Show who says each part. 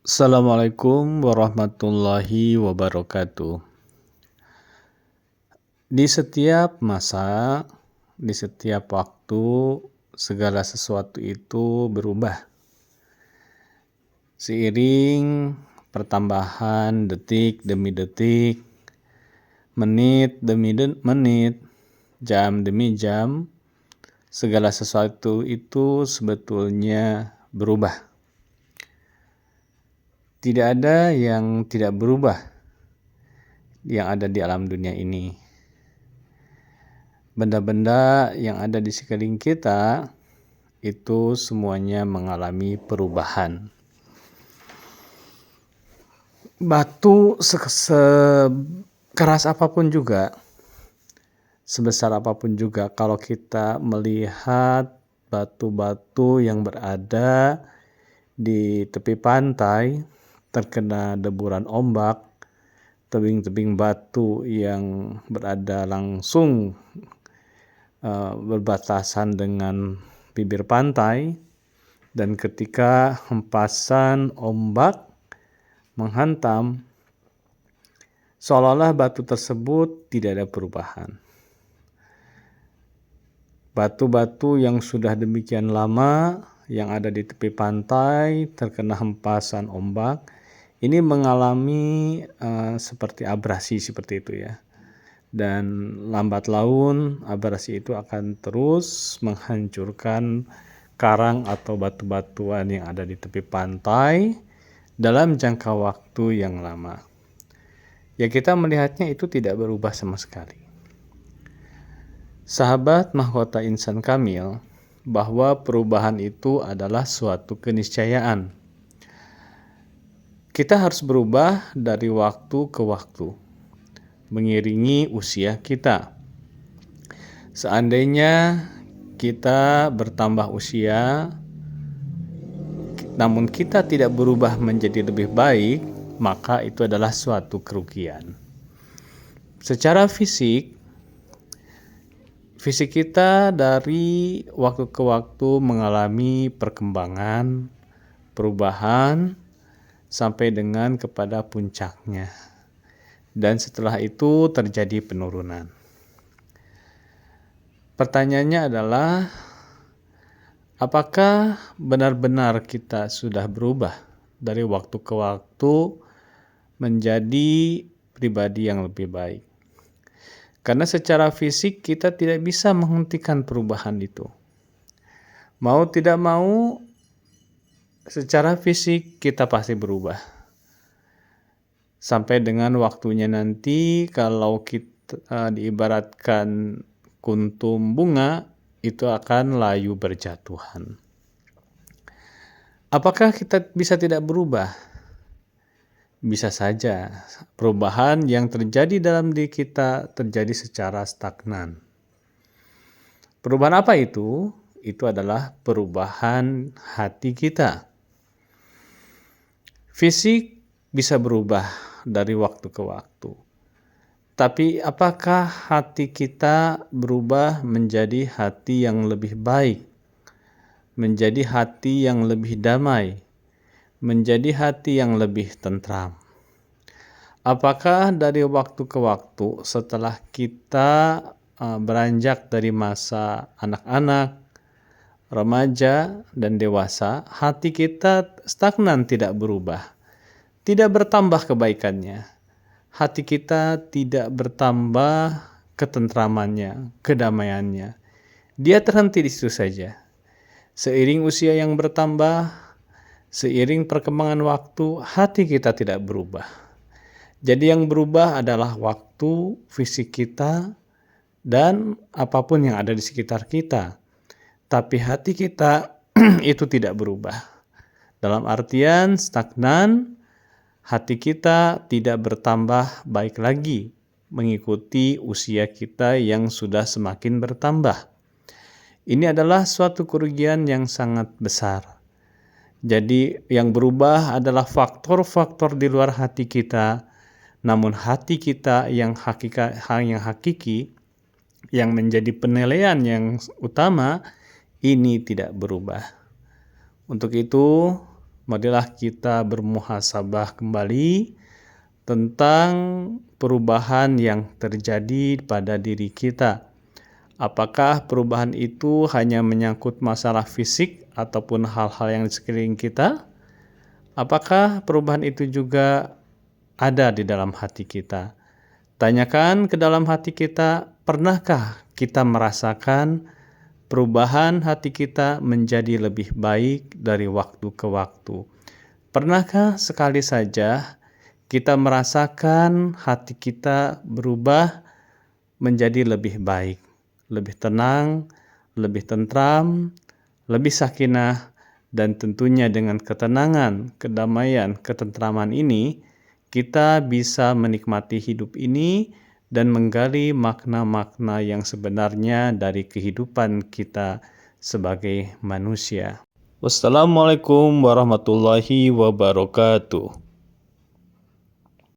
Speaker 1: Assalamualaikum warahmatullahi wabarakatuh. Di setiap masa, di setiap waktu, segala sesuatu itu berubah. Seiring pertambahan detik demi detik, menit demi menit, jam demi jam, segala sesuatu itu sebetulnya berubah. Tidak ada yang tidak berubah yang ada di alam dunia ini. Benda-benda yang ada di sekeliling kita itu semuanya mengalami perubahan. Batu sekeras apapun juga, sebesar apapun juga, kalau kita melihat batu-batu yang berada di tepi pantai terkena deburan ombak, tebing-tebing batu yang berada langsung berbatasan dengan bibir pantai, dan ketika hempasan ombak menghantam, seolah-olah batu tersebut tidak ada perubahan. Batu-batu yang sudah demikian lama yang ada di tepi pantai terkena hempasan ombak ini mengalami seperti abrasi seperti itu ya. Dan lambat laun abrasi itu akan terus menghancurkan karang atau batu-batuan yang ada di tepi pantai dalam jangka waktu yang lama. Ya, kita melihatnya itu tidak berubah sama sekali. Sahabat mahkota insan kamil, bahwa perubahan itu adalah suatu keniscayaan. Kita harus berubah dari waktu ke waktu, mengiringi usia kita. Seandainya kita bertambah usia, namun kita tidak berubah menjadi lebih baik, maka itu adalah suatu kerugian. Secara fisik kita dari waktu ke waktu mengalami perkembangan, perubahan, sampai dengan kepada puncaknya. Dan setelah itu terjadi penurunan. Pertanyaannya adalah, apakah benar-benar kita sudah berubah dari waktu ke waktu menjadi pribadi yang lebih baik? Karena secara fisik kita tidak bisa menghentikan perubahan itu. Mau tidak mau, secara fisik kita pasti berubah. Sampai dengan waktunya nanti, kalau kita diibaratkan kuntum bunga, itu akan layu berjatuhan. Apakah kita bisa tidak berubah? Bisa saja. Perubahan yang terjadi dalam diri kita terjadi secara stagnan. Perubahan apa itu? Itu adalah perubahan hati kita. Fisik bisa berubah dari waktu ke waktu. Tapi apakah hati kita berubah menjadi hati yang lebih baik? Menjadi hati yang lebih damai? Menjadi hati yang lebih tentram? Apakah dari waktu ke waktu setelah kita beranjak dari masa anak-anak, remaja, dan dewasa, hati kita stagnan, tidak berubah, tidak bertambah kebaikannya? Hati kita tidak bertambah ketentramannya, kedamaiannya. Dia terhenti di situ saja. Seiring usia yang bertambah, seiring perkembangan waktu, hati kita tidak berubah. Jadi yang berubah adalah waktu, fisik kita, dan apapun yang ada di sekitar kita. Tapi hati kita itu tidak berubah. Dalam artian stagnan, hati kita tidak bertambah baik lagi mengikuti usia kita yang sudah semakin bertambah. Ini adalah suatu kerugian yang sangat besar. Jadi yang berubah adalah faktor-faktor di luar hati kita, namun hati kita yang hakiki, yang menjadi penilaian yang utama, ini tidak berubah. Untuk itu, marilah kita bermuhasabah kembali tentang perubahan yang terjadi pada diri kita. Apakah perubahan itu hanya menyangkut masalah fisik ataupun hal-hal yang di sekeliling kita? Apakah perubahan itu juga ada di dalam hati kita? Tanyakan ke dalam hati kita, pernahkah kita merasakan perubahan hati kita menjadi lebih baik dari waktu ke waktu? Pernahkah sekali saja kita merasakan hati kita berubah menjadi lebih baik, lebih tenang, lebih tentram, lebih sakinah, dan tentunya dengan ketenangan, kedamaian, ketentraman ini, kita bisa menikmati hidup ini dan menggali makna-makna yang sebenarnya dari kehidupan kita sebagai manusia. Wassalamualaikum warahmatullahi wabarakatuh.